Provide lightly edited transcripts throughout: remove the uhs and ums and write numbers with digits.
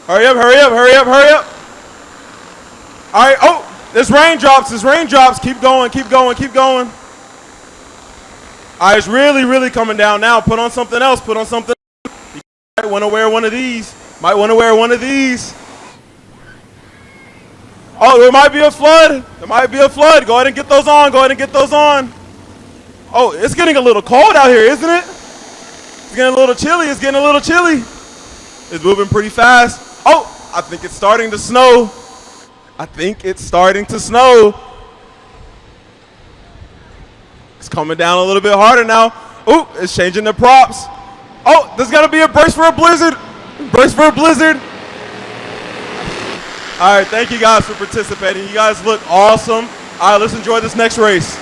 Hurry up, hurry up, hurry up, hurry up. All right, oh, there's raindrops, Keep going, keep going, keep going. All right, it's really, really coming down now. Put on something else, put on something else. You might want to wear one of these. Might want to wear one of these. Oh, there might be a flood. There might be a flood. Go ahead and get those on, go ahead and get those on. Oh, it's getting a little cold out here, isn't it? It's getting a little chilly, it's getting a little chilly. It's moving pretty fast. Oh, I think it's starting to snow. I think it's starting to snow. It's coming down a little bit harder now. Ooh, it's changing the props. Oh, there's got to be a brace for a blizzard. Brace for a blizzard. All right, thank you guys for participating. You guys look awesome. All right, let's enjoy this next race.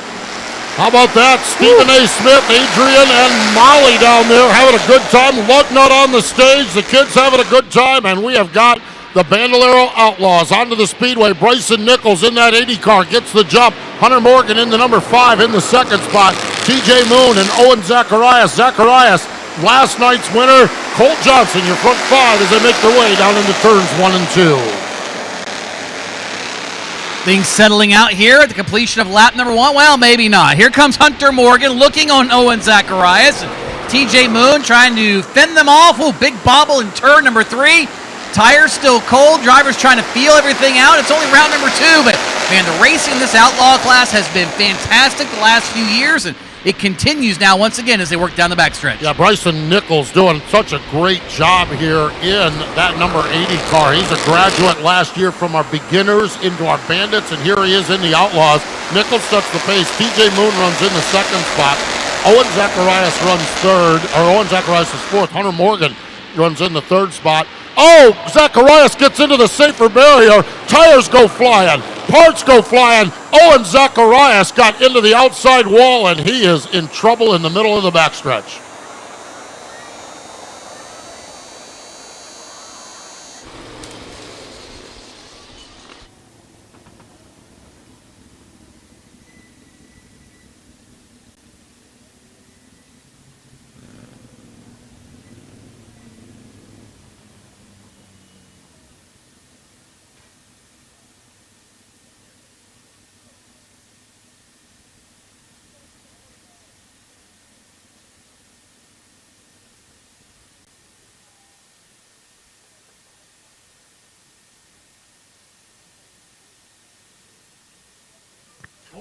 How about that? Stephen A. Smith, Adrian, and Molly down there having a good time. Lugnut on the stage. The kids having a good time, and we have got the Bandolero Outlaws onto the speedway. Bryson Nichols in that 80 car gets the jump. Hunter Morgan in the number 5 in the second spot. TJ Moon and Owen Zacharias. Zacharias, last night's winner. Colt Johnson, your front 5 as they make their way down into turns 1 and 2. Things settling out here at the completion of lap number 1. Well, maybe not. Here comes Hunter Morgan looking on Owen Zacharias. TJ Moon trying to fend them off. Oh, big bobble in turn number 3. Tires still cold. Drivers trying to feel everything out. It's only round number 2, but man, the racing in this outlaw class has been fantastic the last few years, and it continues now once again as they work down the backstretch. Yeah, Bryson Nichols doing such a great job here in that number 80 car. He's a graduate last year from our beginners into our bandits, and here he is in the outlaws. Nichols sets the pace. TJ Moon runs in the second spot. Owen Zacharias runs third, or Owen Zacharias is fourth. Hunter Morgan runs in the third spot. Oh, Zacharias gets into the safer barrier. Tires go flying. Parts go flying. Owen Zacharias got into the outside wall, and he is in trouble in the middle of the backstretch.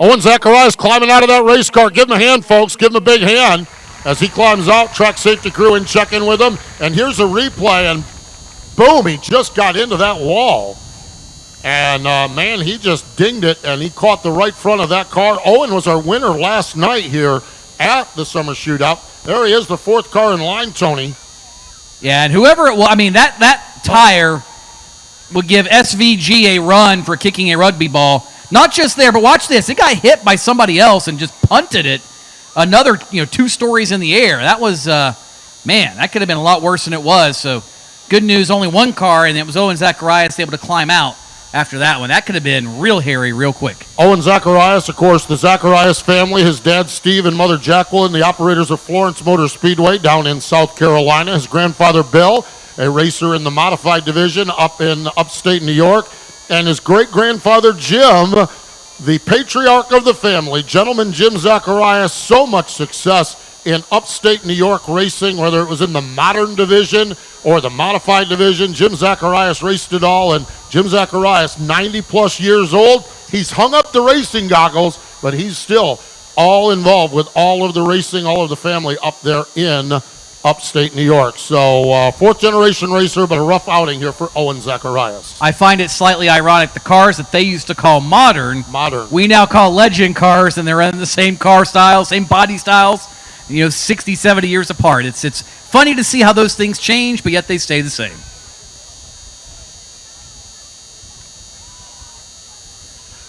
Owen Zacharias climbing out of that race car. Give him a hand, folks. Give him a big hand as he climbs out. Track safety crew in checking with him. And here's a replay, and boom, he just got into that wall. And, man, he just dinged it, and he caught the right front of that car. Owen was our winner last night here at the Summer Shootout. There he is, the 4th car in line, Tony. Yeah, and whoever it was, I mean, that tire would give SVG a run for kicking a rugby ball. Not just there, but watch this. It got hit by somebody else and just punted it another, 2 stories in the air. That was, man, that could have been a lot worse than it was. So good news, only 1 car, and it was Owen Zacharias able to climb out after that one. That could have been real hairy real quick. Owen Zacharias, of course, the Zacharias family, his dad Steve and mother Jacqueline, the operators of Florence Motor Speedway down in South Carolina. His grandfather Bill, a racer in the modified division up in upstate New York. And his great-grandfather Jim, the patriarch of the family, gentleman Jim Zacharias, so much success in upstate New York racing, whether it was in the modern division or the modified division. Jim Zacharias raced it all, and Jim Zacharias, 90-plus years old. He's hung up the racing goggles, but he's still all involved with all of the racing, all of the family up there in upstate New York. So 4th-generation racer, but a rough outing here for Owen Zacharias. I find it slightly ironic. The cars that they used to call modern, we now call legend cars, and they're in the same car style, same body styles, 60, 70 years apart. It's funny to see how those things change, but yet they stay the same.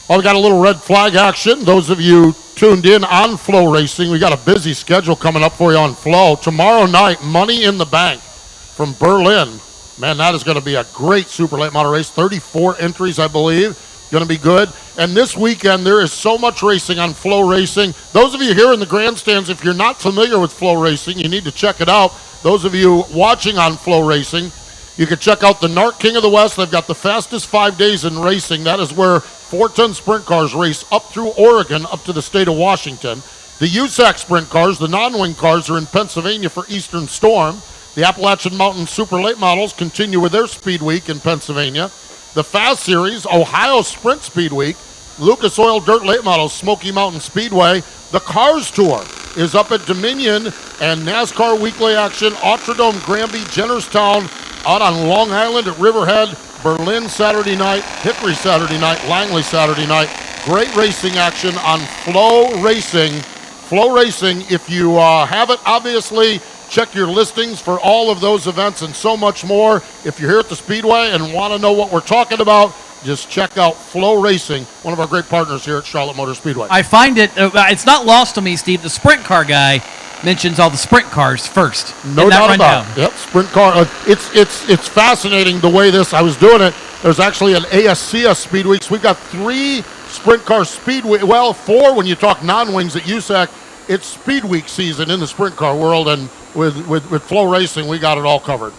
Well, we got a little red flag action. Those of you tuned in on Flow Racing, we got a busy schedule coming up for you on Flow. Tomorrow night, Money in the Bank from Berlin. Man, that is going to be a great super late model race. 34 entries, I believe. Going to be good. And this weekend, there is so much racing on Flow Racing. Those of you here in the grandstands, if you're not familiar with Flow Racing, you need to check it out. Those of you watching on Flow Racing, You can check out the NARC King of the West. They've got the fastest 5 days in racing. That is where 4-ton sprint cars race up through Oregon, up to the state of Washington. The USAC sprint cars, the non-wing cars, are in Pennsylvania for Eastern Storm. The Appalachian Mountain Super Late Models continue with their Speed Week in Pennsylvania. The Fast Series, Ohio Sprint Speed Week. Lucas Oil Dirt Late Models, Smoky Mountain Speedway. The Cars Tour is up at Dominion, and NASCAR Weekly Action, Autrodome, Granby, Jennerstown, out on Long Island at Riverhead, Berlin Saturday night, Hickory Saturday night, Langley Saturday night. Great racing action on Flow Racing. Flow Racing, if you have it, obviously, check your listings for all of those events and so much more. If you're here at the Speedway and want to know what we're talking about, just check out Flow Racing, one of our great partners here at Charlotte Motor Speedway. I find it's not lost to me, Steve. The sprint car guy mentions all the sprint cars first. No doubt about it. Yep, sprint car. It's fascinating the way I was doing it. There's actually an ASCS Speed Weeks. We've got 3 sprint car speed week. Well, 4 when you talk non-wings at USAC. It's Speed Week season in the sprint car world, and with Flow Racing, we got it all covered.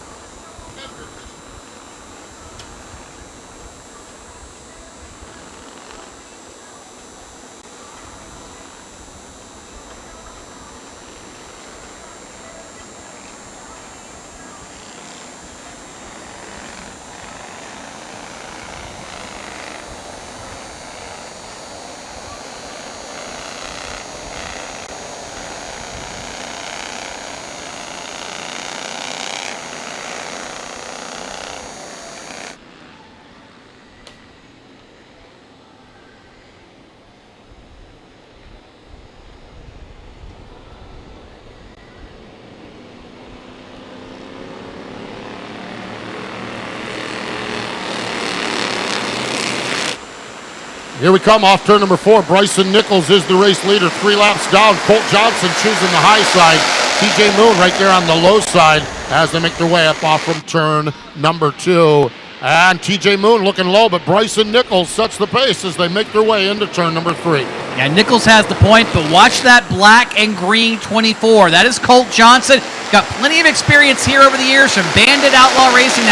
Here we come off turn number 4. Bryson Nichols is the race leader. 3 laps down. Colt Johnson choosing the high side. TJ Moon right there on the low side as they make their way up off from turn number 2. And TJ Moon looking low, but Bryson Nichols sets the pace as they make their way into turn number 3. Yeah, Nichols has the point, but watch that black and green 24. That is Colt Johnson. Got plenty of experience here over the years from Bandit Outlaw Racing,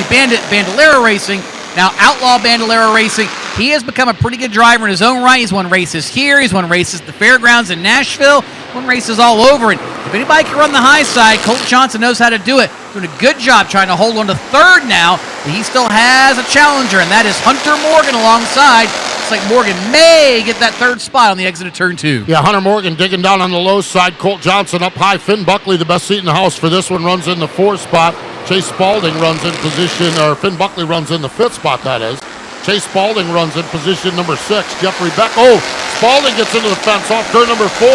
Bandit Bandolero Racing, now Outlaw Bandolero Racing. He has become a pretty good driver in his own right. He's won races here. He's won races at the fairgrounds in Nashville. Won races all over. And if anybody can run the high side, Colt Johnson knows how to do it. Doing a good job trying to hold on to third now. But he still has a challenger, and that is Hunter Morgan alongside. Looks like Morgan may get that third spot on the exit of turn 2. Yeah, Hunter Morgan digging down on the low side. Colt Johnson up high. Finn Buckley, the best seat in the house for this one, runs in the 4th spot. Chase Spalding runs in position, or Finn Buckley runs in the 5th spot, that is. Chase Spalding runs in position number 6. Jeffrey Beck. Oh, Spalding gets into the fence off turn number 4.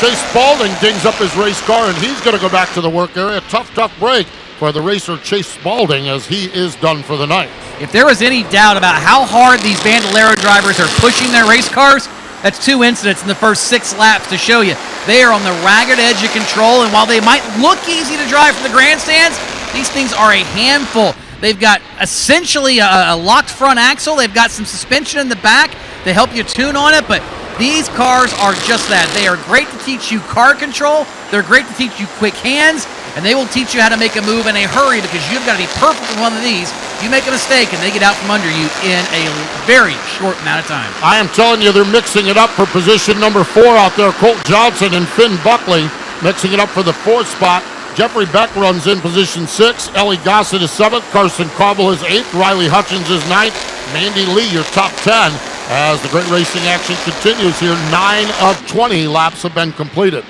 Chase Spalding dings up his race car, and he's going to go back to the work area. Tough break for the racer Chase Spalding as he is done for the night. If there was any doubt about how hard these Bandolero drivers are pushing their race cars, that's 2 incidents in the first 6 laps to show you. They are on the ragged edge of control, and while they might look easy to drive from the grandstands, these things are a handful. They've got essentially a locked front axle. They've got some suspension in the back to help you tune on it, but these cars are just that. They are great to teach you car control. They're great to teach you quick hands, and they will teach you how to make a move in a hurry because you've got to be perfect with one of these. You make a mistake, and they get out from under you in a very short amount of time. I am telling you, they're mixing it up for position number 4 out there. Colt Johnson and Finn Buckley mixing it up for the 4th spot. Jeffrey Beck runs in position 6. Ellie Gossett is 7th. Carson Cobble is 8th. Riley Hutchins is 9th. Mandy Lee, your top 10. As the great racing action continues here, 9 of 20 laps have been completed.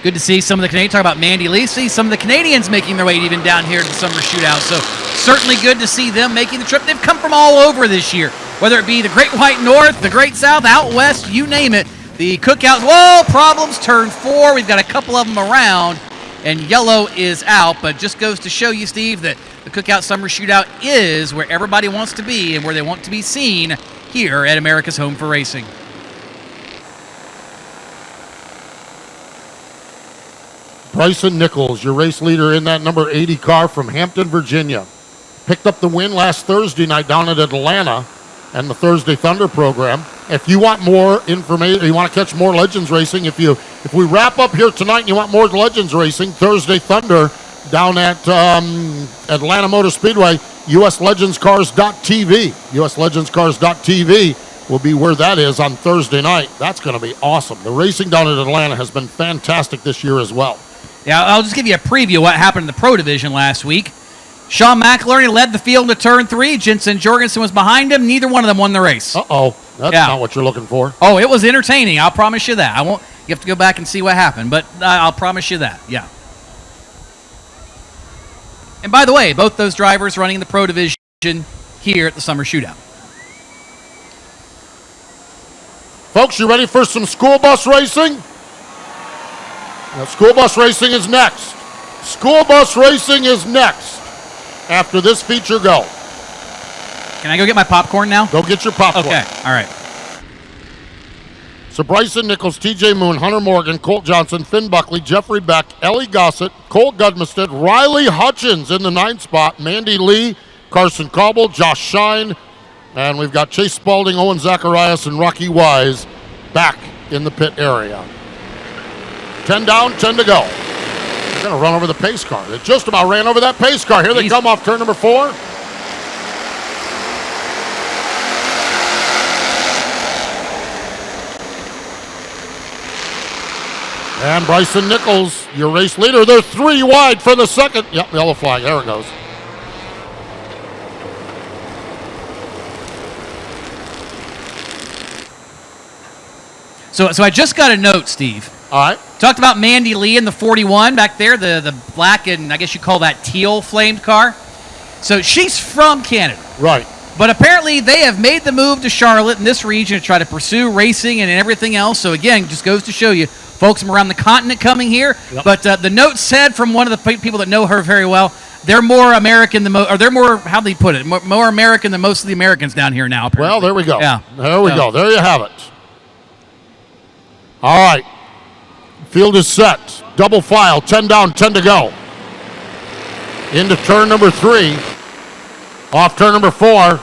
Good to see some of the Canadians. Talk about Mandy Lee. See some of the Canadians making their way even down here to the summer shootout. So certainly good to see them making the trip. They've come from all over this year, whether it be the Great White North, the Great South, out west, you name it. The Cookout, whoa, problems, turn 4. We've got a couple of them around, and yellow is out. But just goes to show you, Steve, that the Cookout Summer Shootout is where everybody wants to be and where they want to be seen here at America's Home for Racing. Bryson Nichols, your race leader in that number 80 car from Hampton, Virginia. Picked up the win last Thursday night down at Atlanta and the Thursday Thunder program. If you want more information, you want to catch more Legends racing, if we wrap up here tonight and you want more Legends racing, Thursday Thunder, down at Atlanta Motor Speedway. USLegendsCars.tv. USLegendsCars.tv will be where that is on Thursday night. That's going to be awesome. The racing down at Atlanta has been fantastic this year as well. Yeah, I'll just give you a preview of what happened in the Pro Division last week. Sean McIlerney led the field into turn 3. Jensen Jorgensen was behind him. Neither one of them won the race. Uh-oh. That's not what you're looking for. Oh, it was entertaining. I'll promise you that. I won't. You have to go back and see what happened, but I'll promise you that. Yeah. And by the way, both those drivers running the Pro Division here at the Summer Shootout. Folks, you ready for some school bus racing? Now, school bus racing is next. School bus racing is next. After this feature, go. Can I go get my popcorn now? Go get your popcorn. Okay, all right. So Bryson Nichols, TJ Moon, Hunter Morgan, Colt Johnson, Finn Buckley, Jeffrey Beck, Ellie Gossett, Cole Gudmested, Riley Hutchins in the 9th spot, Mandy Lee, Carson Cobble, Josh Shine, and we've got Chase Spalding, Owen Zacharias, and Rocky Wise back in the pit area. 10 down, 10 to go. They're going to run over the pace car. They just about ran over that pace car. Here they come off turn number 4. And Bryson Nichols, your race leader. They're 3 wide for the second. Yep, yellow flag. There it goes. So I just got a note, Steve. All right. Talked about Mandy Lee in the 41 back there, the black and I guess you call that teal flamed car. So she's from Canada. Right. But apparently they have made the move to Charlotte in this region to try to pursue racing and everything else. So again, just goes to show you, folks from around the continent coming here. Yep. But the note said from one of the people that know her very well, they're more American than or they're more, how do they put it, more American than most of the Americans down here now. Apparently. Well, there we go. Yeah. There we go. There you have it. All right. Field is set. Double file. 10 down, 10 to go. Into turn number 3. Off turn number 4.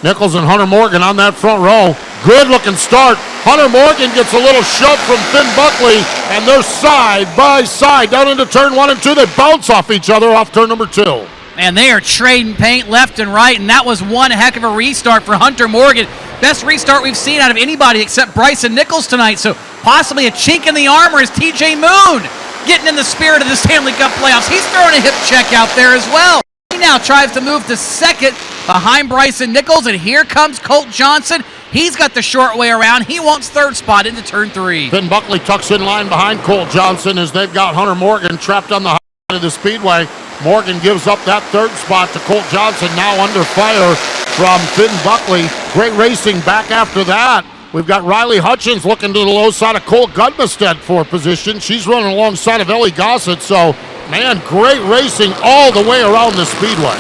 Nichols and Hunter Morgan on that front row. Good looking start. Hunter Morgan gets a little shove from Finn Buckley, and they're side by side down into turn 1 and 2. They bounce off each other off turn number 2. And they are trading paint left and right, and that was one heck of a restart for Hunter Morgan. Best restart we've seen out of anybody except Bryson Nichols tonight, so possibly a chink in the armor is TJ Moon getting in the spirit of the Stanley Cup playoffs. He's throwing a hip check out there as well. He now tries to move to second behind Bryson Nichols, and here comes Colt Johnson. He's got the short way around. He wants 3rd spot into turn 3. Finn Buckley tucks in line behind Colt Johnson as they've got Hunter Morgan trapped on the high side of the speedway. Morgan gives up that 3rd spot to Colt Johnson, now under fire from Finn Buckley. Great racing back after that. We've got Riley Hutchins looking to the low side of Cole Gudmested for position. She's running alongside of Ellie Gossett. So, man, great racing all the way around the speedway.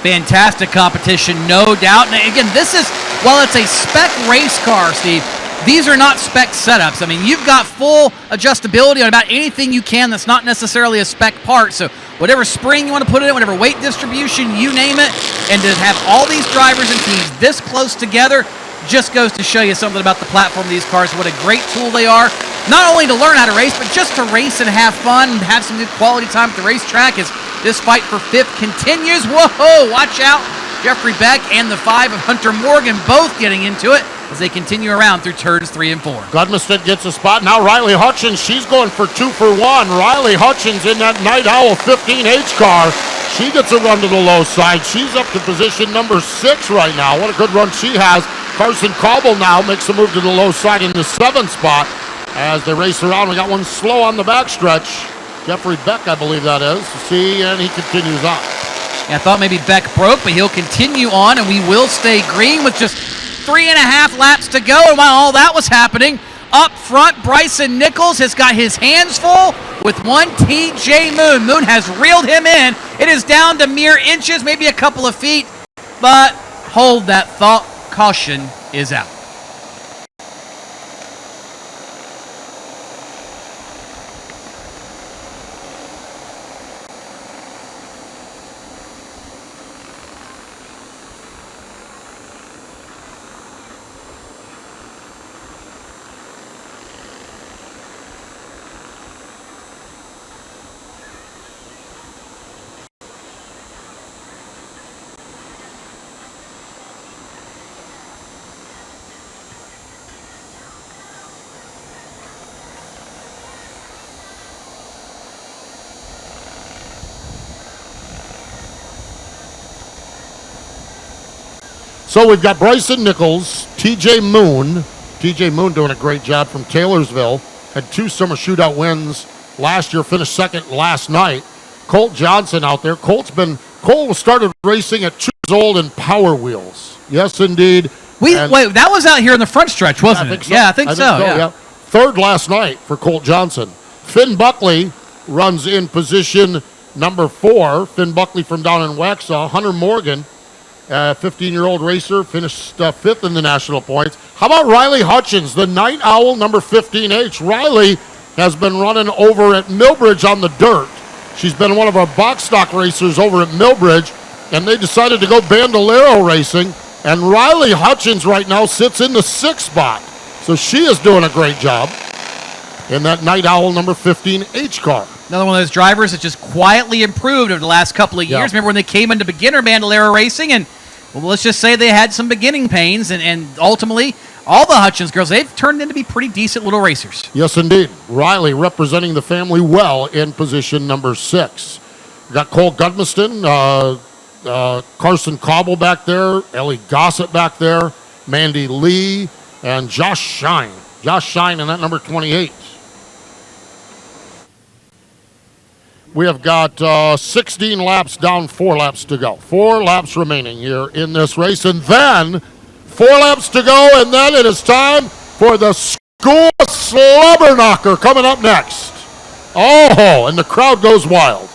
Fantastic competition, no doubt. And again, this is, while it's a spec race car, Steve, these are not spec setups. I mean, you've got full adjustability on about anything you can that's not necessarily a spec part. So whatever spring you want to put in it, whatever weight distribution, you name it, and to have all these drivers and teams this close together just goes to show you something about the platform of these cars, what a great tool they are, not only to learn how to race, but just to race and have fun and have some good quality time at the racetrack as this fight for 5th continues. Whoa, watch out. Jeffrey Beck and the 5 of Hunter Morgan both getting into it as they continue around through turns 3 and 4. Gudmested gets a spot. Now Riley Hutchins, she's going for 2 for 1. Riley Hutchins in that Night Owl 15H car. She gets a run to the low side. She's up to position number 6 right now. What a good run she has. Carson Cobble now makes a move to the low side in the 7th spot as they race around. We got one slow on the backstretch. Jeffrey Beck, I believe that is. See, and he continues on. Yeah, I thought maybe Beck broke, but he'll continue on, and we will stay green with just 3.5 laps to go. And while all that was happening, up front, Bryson Nichols has got his hands full with one TJ Moon. Moon has reeled him in. It is down to mere inches, maybe a couple of feet, but hold that thought. Caution is out. So we've got Bryson Nichols, TJ Moon. TJ Moon doing a great job from Taylorsville. Had 2 summer shootout wins last year, finished second last night. Colt Johnson out there. Colt started racing at 2 years old in Power Wheels. Yes, indeed. Wait, that was out here in the front stretch, wasn't it? So. Yeah, I think so. Yeah. Third last night for Colt Johnson. Finn Buckley runs in position number 4. Finn Buckley from down in Waxhaw. Hunter Morgan, 15-year-old racer, finished 5th in the national points. How about Riley Hutchins, the Night Owl, number 15H? Riley has been running over at Millbridge on the dirt. She's been one of our box stock racers over at Millbridge, and they decided to go Bandolero racing. And Riley Hutchins right now sits in the 6th spot. So she is doing a great job in that Night Owl number 15H car. Another one of those drivers that just quietly improved over the last couple of years. Remember when they came into beginner Bandolero racing, and well, let's just say they had some beginning pains, and ultimately, all the Hutchins girls, they've turned into be pretty decent little racers. Yes, indeed. Riley representing the family well in position number 6. We got Cole Gudmuston, Carson Cobble back there, Ellie Gossett back there, Mandy Lee, and Josh Shine. Josh Shine in that number 28. We have got 16 laps down, 4 laps to go. 4 laps remaining here in this race. And then 4 laps to go, and then it is time for the School Slobber Knocker coming up next. Oh, and the crowd goes wild.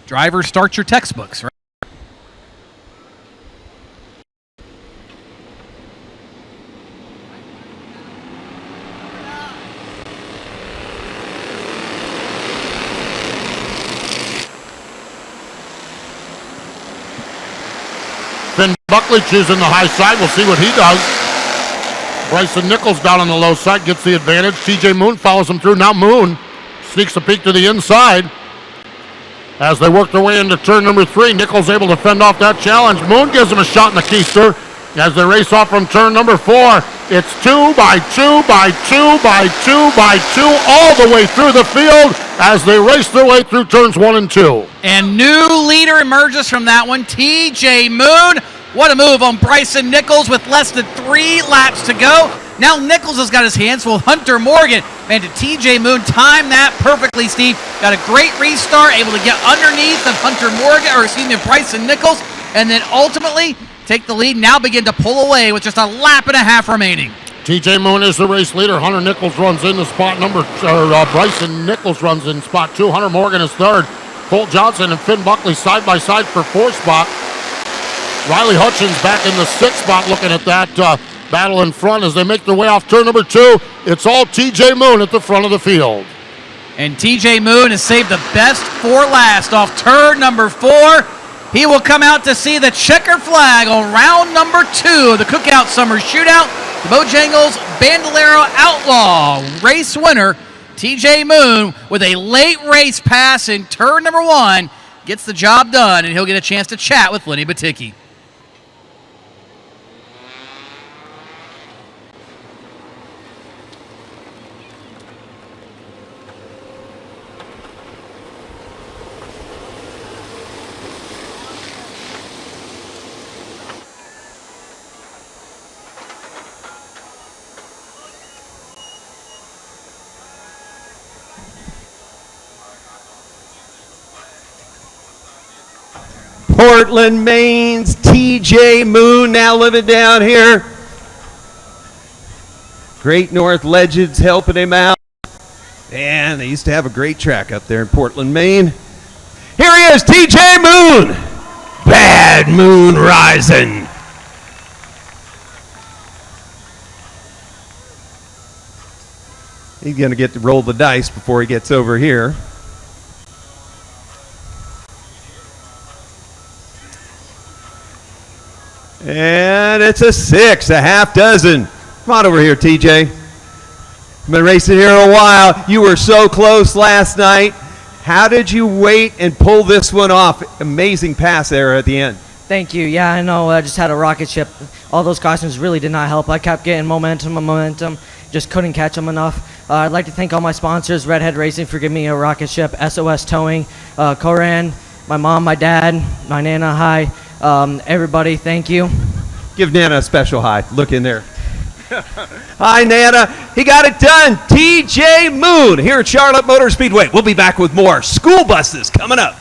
Drivers, start your textbooks, right? Finn Buckley choosing the high side. We'll see what he does. Bryson Nichols down on the low side gets the advantage. TJ Moon follows him through. Now Moon sneaks a peek to the inside. As they work their way into turn number 3, Nichols able to fend off that challenge. Moon gives him a shot in the keister as they race off from turn number 4. It's 2 by 2 by 2 by 2 by 2 all the way through the field as they race their way through turns 1 and 2. And new leader emerges from that one, TJ Moon. What a move on Bryson Nichols with less than 3 laps to go. Now Nichols has got his hands full. Hunter Morgan, man, did TJ Moon time that perfectly, Steve. Got a great restart, able to get underneath of Bryson Nichols, and then ultimately take the lead, now begin to pull away with just a lap and a half remaining. TJ Moon is the race leader. Hunter Nichols runs in the spot Bryson Nichols runs in spot 2. Hunter Morgan is 3rd. Colt Johnson and Finn Buckley side by side for 4th spot. Riley Hutchins back in the 6th spot looking at that battle in front as they make their way off turn number 2. It's all TJ Moon at the front of the field. And TJ Moon has saved the best for last off turn number 4. He will come out to see the checker flag on round number 2 of the Cookout Summer Shootout. The Bojangles Bandolero Outlaw race winner, TJ Moon, with a late race pass in turn number 1, gets the job done, and he'll get a chance to chat with Lenny Batycki. Portland, Maine's TJ Moon now living down here. Great North legends helping him out. And they used to have a great track up there in Portland, Maine. Here he is, TJ Moon. Bad Moon Rising. He's going to get to roll the dice before he gets over here. And it's a 6, a half dozen. Come on over here, TJ. Been racing here a while. You were so close last night. How did you wait and pull this one off? Amazing pass there at the end. Thank you. Yeah, I know. I just had a rocket ship. All those costumes really did not help. I kept getting momentum. Just couldn't catch them enough. I'd like to thank all my sponsors, Redhead Racing for giving me a rocket ship, SOS Towing, Koran, my mom, my dad, my Nana, hi. Everybody, thank you. Give Nana a special hi. Look in there. Hi, Nana. He got it done. TJ Moon here at Charlotte Motor Speedway. We'll be back with more school buses coming up.